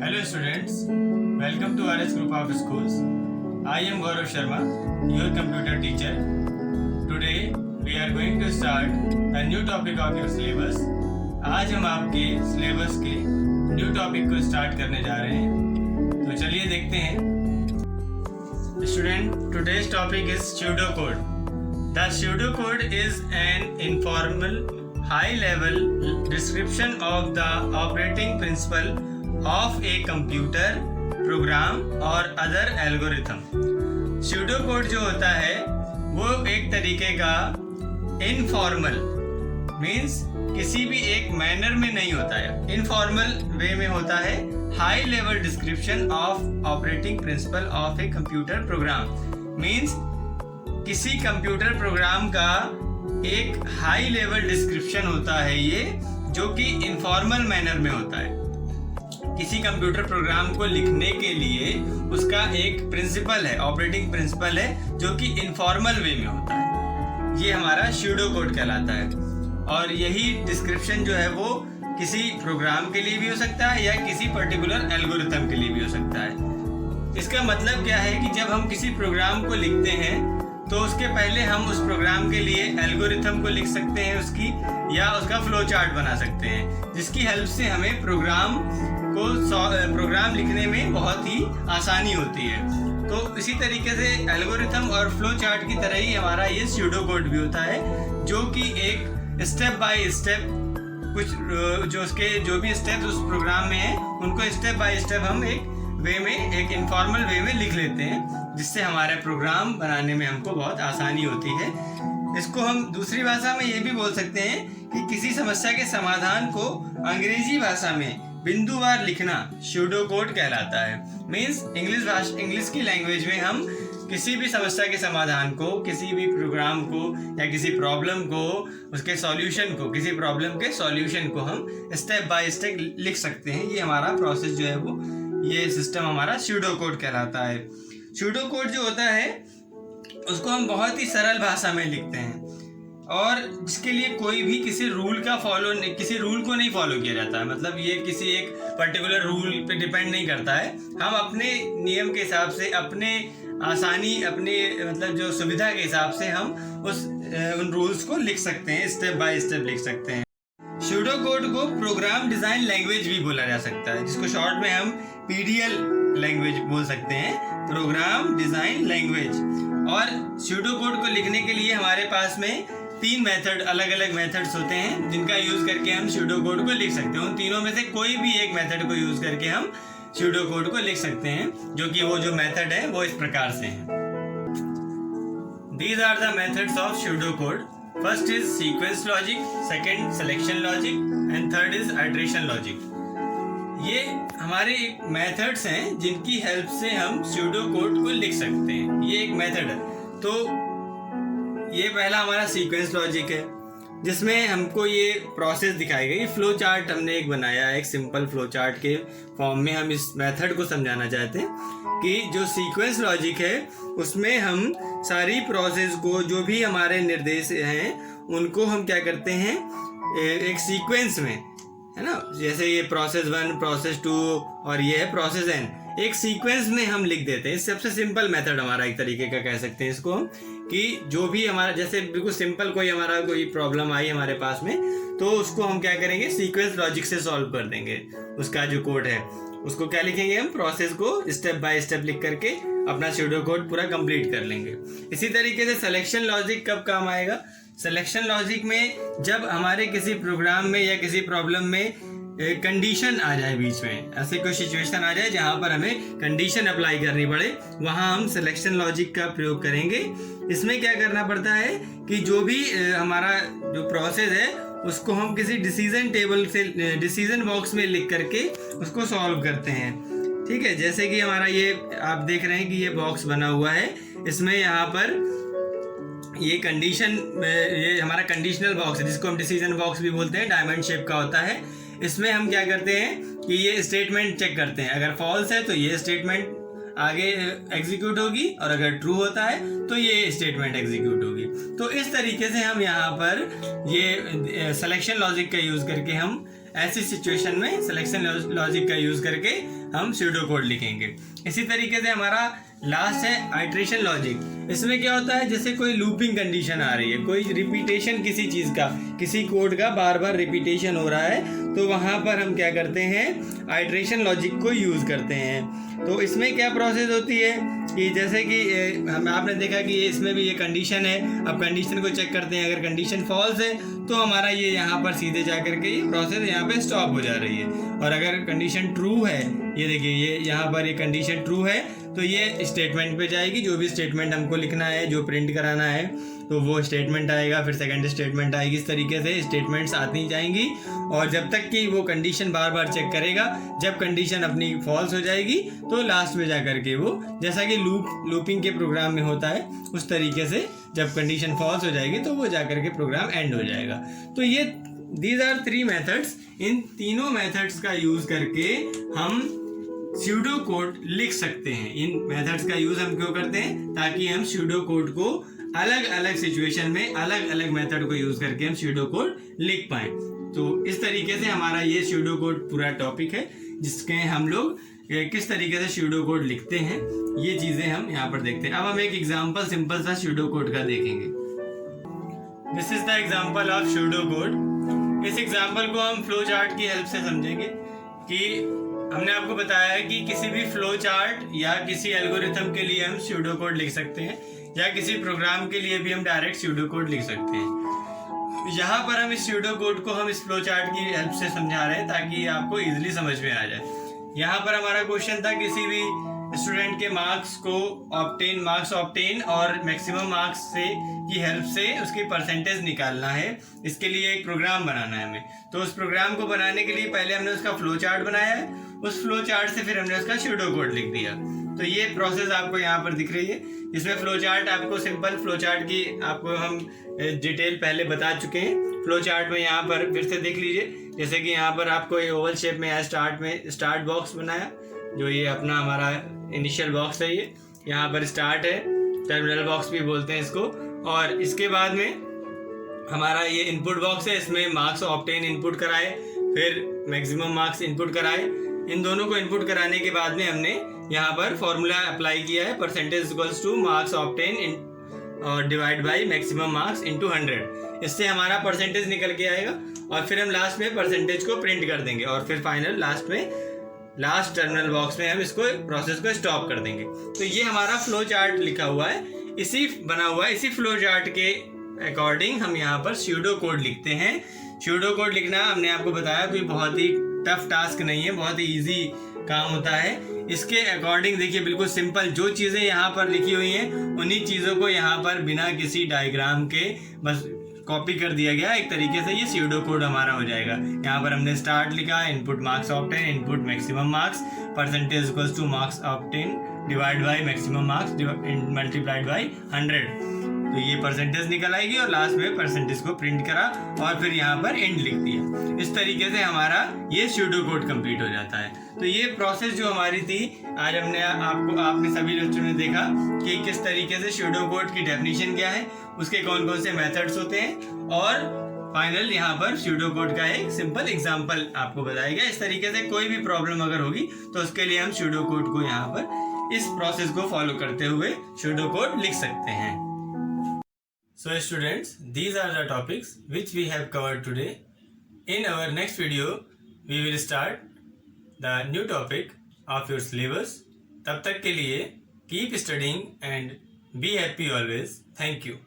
Hello students, welcome to RS Group of Schools. I am Gaurav Sharma, your computer teacher. Today we are going to start a new topic of your syllabus. आज हम आपके syllabus के new topic को start करने जा रहे हैं, तो चलिए देखते हैं. Student, today's topic is pseudocode. The pseudocode is an informal, high-level description of the operating principle of a computer, program or other algorithm. pseudocode जो होता है वो एक तरीके का इनफॉर्मल मीन्स किसी भी एक मैनर में नहीं होता है, इनफॉर्मल वे में होता है. High level description of operating principle of a computer program means किसी कंप्यूटर प्रोग्राम का एक हाई लेवल डिस्क्रिप्शन होता है ये, जो कि इनफॉर्मल मैनर में होता है. किसी कंप्यूटर प्रोग्राम को लिखने के लिए उसका एक प्रिंसिपल है, ऑपरेटिंग प्रिंसिपल है, जो कि इनफॉर्मल वे में होता है. ये हमारा स्यूडोकोड कहलाता है. और यही डिस्क्रिप्शन जो है वो किसी प्रोग्राम के लिए भी हो सकता है या किसी पर्टिकुलर एल्गोरिथम के लिए भी हो सकता है. इसका मतलब क्या है कि जब हम किसी प्रोग्राम को लिखते हैं तो उसके पहले हम उस प्रोग्राम के लिए एल्गोरिथम को लिख सकते हैं उसकी, या उसका फ्लो चार्ट बना सकते हैं, जिसकी हेल्प से हमें प्रोग्राम लिखने में बहुत ही आसानी होती है. तो इसी तरीके से एल्गोरिथम और फ्लो चार्ट की तरह ही हमारा ये स्यूडोकोड भी होता है, जो कि एक स्टेप बाय स्टेप कुछ जो भी स्टेप्स उस प्रोग्राम में है उनको स्टेप बाय स्टेप हम एक वे में, एक इनफॉर्मल वे में लिख लेते हैं, जिससे हमारे प्रोग्राम बनाने में हमको बहुत आसानी होती है. इसको हम दूसरी भाषा में ये भी बोल सकते हैं कि किसी समस्या के समाधान को अंग्रेजी भाषा में बिंदुवार लिखना स्यूडोकोड कहलाता है. मीन्स इंग्लिश की लैंग्वेज में हम किसी भी समस्या के समाधान को, किसी भी प्रोग्राम को या किसी प्रॉब्लम को, उसके सॉल्यूशन को, किसी प्रॉब्लम के सॉल्यूशन को हम स्टेप बाय स्टेप लिख सकते हैं. ये हमारा प्रोसेस जो है वो, ये सिस्टम हमारा स्यूडोकोड कहलाता है. स्यूडोकोड जो होता है उसको हम बहुत ही सरल भाषा में लिखते हैं, और जिसके लिए कोई भी किसी रूल को नहीं फॉलो किया जाता है. मतलब ये किसी एक पर्टिकुलर रूल पे डिपेंड नहीं करता है. हम अपने नियम के हिसाब से, अपने आसानी, अपने मतलब जो सुविधा के हिसाब से हम उन रूल्स को लिख सकते हैं, स्टेप बाय स्टेप लिख सकते हैं. स्यूडोकोड को प्रोग्राम डिजाइन लैंग्वेज भी बोला जा सकता है, जिसको शॉर्ट में हम पीडीएल लैंग्वेज बोल सकते हैं, प्रोग्राम डिजाइन लैंग्वेज. और स्यूडोकोड को लिखने के लिए हमारे पास में 3 मेथड, अलग अलग मेथड्स होते हैं, जिनका यूज करके हम स्यूडोकोड को लिख सकते हैं. उन तीनों में से कोई भी एक मेथड को यूज करके हम स्यूडोकोड को लिख सकते हैं, जो कि वो जो मेथड है वो इस प्रकार से हैं. These are the methods of pseudocode. First is sequence logic, second selection logic, and third is iteration logic. ये हमारे एक मेथड्स हैं जिनकी हेल्प से हम स्यूडोकोड को लिख सकते हैं. ये एक मेथड है. तो ये पहला हमारा सीक्वेंस लॉजिक है, जिसमें हमको ये प्रोसेस दिखाई गई. फ्लो चार्ट हमने एक बनाया है, एक सिंपल फ्लो चार्ट के फॉर्म में हम इस मेथड को समझाना चाहते हैं कि जो सीक्वेंस लॉजिक है उसमें हम सारी प्रोसेस को, जो भी हमारे निर्देश हैं उनको हम क्या करते हैं, एक सीक्वेंस में, है ना. जैसे ये प्रोसेस 1, प्रोसेस 2 और ये है प्रोसेस n, एक सीक्वेंस में हम लिख देते हैं. सबसे सिंपल मेथड हमारा एक तरीके का कह सकते हैं इसको, कि जो भी हमारा, जैसे बिल्कुल सिंपल कोई प्रॉब्लम आई हमारे पास में, तो उसको हम क्या करेंगे, सीक्वेंस लॉजिक से सॉल्व कर देंगे. उसका जो कोड है उसको क्या लिखेंगे, हम प्रोसेस को स्टेप बाय स्टेप लिख करके अपना स्यूडोकोड पूरा कंप्लीट कर लेंगे. इसी तरीके से सिलेक्शन लॉजिक कब काम आएगा, सिलेक्शन लॉजिक में जब हमारे किसी प्रोग्राम में या किसी प्रॉब्लम में कंडीशन आ जाए, बीच में ऐसे कोई सिचुएशन आ जाए जहां पर हमें कंडीशन अप्लाई करनी पड़े, वहां हम सिलेक्शन लॉजिक का प्रयोग करेंगे. इसमें क्या करना पड़ता है कि जो भी हमारा जो प्रोसेस है उसको हम किसी डिसीजन टेबल से, डिसीजन बॉक्स में लिख करके उसको सॉल्व करते हैं. ठीक है, जैसे कि हमारा ये आप देख रहे हैं कि ये बॉक्स बना हुआ है, इसमें यहाँ पर ये कंडीशन, ये हमारा कंडीशनल बॉक्स है, जिसको हम डिसीजन बॉक्स भी बोलते हैं, डायमंड शेप का होता है. इसमें हम क्या करते हैं कि ये स्टेटमेंट चेक करते हैं. अगर फॉल्स है तो ये स्टेटमेंट आगे एग्जीक्यूट होगी, और अगर ट्रू होता है तो ये स्टेटमेंट एग्जीक्यूट होगी. तो इस तरीके से हम यहाँ पर ये सिलेक्शन लॉजिक का यूज करके हम ऐसी सिचुएशन में सिलेक्शन लॉजिक का यूज करके हम स्यूडो कोड लिखेंगे। इसी तरीके से हमारा लास्ट है आइट्रेशन लॉजिक। इसमें क्या होता है, जैसे कोई लूपिंग कंडीशन आ रही है, कोई रिपीटेशन किसी चीज का, किसी कोड का बार बार रिपीटेशन हो रहा है, तो वहां पर हम क्या करते हैं, आइट्रेशन लॉजिक को यूज करते हैं। तो इसमें क्या प्रोसेस होती है कि जैसे कि आपने देखा कि इसमें भी ये कंडीशन है। अब कंडीशन को चेक करते हैं, अगर कंडीशन फॉल्स है तो हमारा ये यहाँ पर सीधे जा करके ये प्रोसेस यहाँ पे स्टॉप हो जा रही है। और अगर कंडीशन ट्रू है, ये देखिए ये यहाँ पर ये कंडीशन ट्रू है, तो ये स्टेटमेंट पे जाएगी। जो भी स्टेटमेंट हमको लिखना है, जो प्रिंट कराना है, तो वो स्टेटमेंट आएगा, फिर सेकंड स्टेटमेंट आएगी। इस तरीके से स्टेटमेंट्स आती जाएंगी और जब तक कि वो कंडीशन बार बार चेक करेगा। जब कंडीशन अपनी फॉल्स हो जाएगी तो लास्ट में जा करके वो, जैसा कि लूपिंग के प्रोग्राम में होता है, उस तरीके से जब कंडीशन फॉल्स हो जाएगी तो वो जा करके प्रोग्राम एंड हो जाएगा। तो ये दीज आर 3 मेथड्स। इन तीनों मेथड्स का यूज करके हम स्यूडो कोड लिख सकते हैं। इन मेथड्स का यूज हम क्यों करते हैं, ताकि हम स्यूडो कोड को अलग अलग सिचुएशन में अलग अलग मेथड को यूज करके हम स्यूडो कोड लिख पाए। तो इस तरीके से हमारा ये स्यूडो कोड पूरा टॉपिक है, जिसके हम लोग किस तरीके से स्यूडो कोड लिखते हैं, ये चीजें हम यहाँ पर देखते हैं। अब हम एक एग्जांपल सिंपल सा स्यूडो कोड का देखेंगे। This is the example of pseudo code. इस एग्जांपल को हम फ्लो चार्ट की हेल्प से समझेंगे कि हमने आपको बताया है कि किसी भी फ्लो चार्ट या किसी एल्गोरिथम के लिए हम स्यूडो कोड लिख सकते हैं, या किसी प्रोग्राम के लिए भी हम डायरेक्ट स्यूडो कोड लिख सकते हैं। यहाँ पर हम इस स्यूडो कोड को हम इस फ्लो चार्ट की हेल्प से समझा रहे हैं ताकि आपको इजीली समझ में आ जाए। यहाँ पर हमारा क्वेश्चन था किसी भी स्टूडेंट के मार्क्स ऑब्टेन और मैक्सिमम मार्क्स से की हेल्प से उसकी परसेंटेज निकालना है। इसके लिए एक प्रोग्राम बनाना है हमें। तो उस प्रोग्राम को बनाने के लिए पहले हमने उसका फ्लो चार्ट बनाया है, उस फ्लो चार्ट से फिर हमने उसका स्यूडो कोड लिख दिया। तो ये प्रोसेस आपको यहाँ पर दिख रही है। इसमें फ्लो चार्ट आपको सिंपल फ्लो चार्ट की आपको हम डिटेल पहले बता चुके हैं। फ्लो चार्ट में यहाँ पर फिर से देख लीजिए, जैसे कि यहाँ पर आपको ये ओवल शेप में है, स्टार्ट बॉक्स बनाया, जो ये अपना हमारा इनिशियल बॉक्स है। ये यहाँ पर स्टार्ट है, टर्मिनल बॉक्स भी बोलते हैं इसको। और इसके बाद में हमारा ये इनपुट बॉक्स है, इसमें मार्क्स ऑब्टेन इनपुट कराए, फिर मैक्सिमम मार्क्स इनपुट कराए। इन दोनों को इनपुट कराने के बाद में हमने यहाँ पर फॉर्मूला अप्लाई किया है, percentage equals to marks obtain और divide by maximum marks into 100। इससे हमारा परसेंटेज निकल के आएगा और फिर हम लास्ट में परसेंटेज को प्रिंट कर देंगे और फिर फाइनल लास्ट टर्मिनल बॉक्स में हम इसको प्रोसेस को स्टॉप कर देंगे। तो ये हमारा फ्लो चार्ट लिखा हुआ है, इसी फ्लो चार्ट के अकॉर्डिंग हम यहाँ पर स्यूडो कोड लिखते हैं। स्यूडो कोड लिखना हमने आपको बताया कोई बहुत ही टफ टास्क नहीं है, बहुत ही इजी काम होता है। इसके अकॉर्डिंग देखिए बिल्कुल सिंपल, जो चीज़ें यहाँ पर लिखी हुई हैं उन्हीं चीज़ों को यहाँ पर बिना किसी डायग्राम के बस कॉपी कर दिया गया। एक तरीके से ये स्यूडो कोड हमारा हो जाएगा। यहाँ पर हमने स्टार्ट लिखा, input marks obtain, input maximum marks, percentage equals to marks obtain divide by maximum marks multiplied by 100। तो ये परसेंटेज निकल आएगी और लास्ट में परसेंटेज को प्रिंट करा और फिर यहाँ पर एंड लिख दिया। इस तरीके से हमारा ये स्यूडो कोड कंप्लीट हो जाता है। तो ये प्रोसेस जो हमारी थी, आज आपने सभी बच्चों ने देखा कि किस तरीके से स्यूडो कोड की डेफिनेशन क्या है, उसके कौन कौन से मेथड्स होते हैं और फाइनल यहाँ पर स्यूडो कोड का एक सिंपल एग्जांपल आपको बताया गया। इस तरीके से कोई भी प्रॉब्लम अगर होगी तो उसके लिए हम स्यूडो कोड को यहाँ पर इस प्रोसेस को फॉलो करते हुए स्यूडो कोड लिख सकते हैं। So students, these are the topics which we have covered today. In our next video, we will start the new topic of your syllabus. तब तक के लिए keep studying and be happy always. Thank you.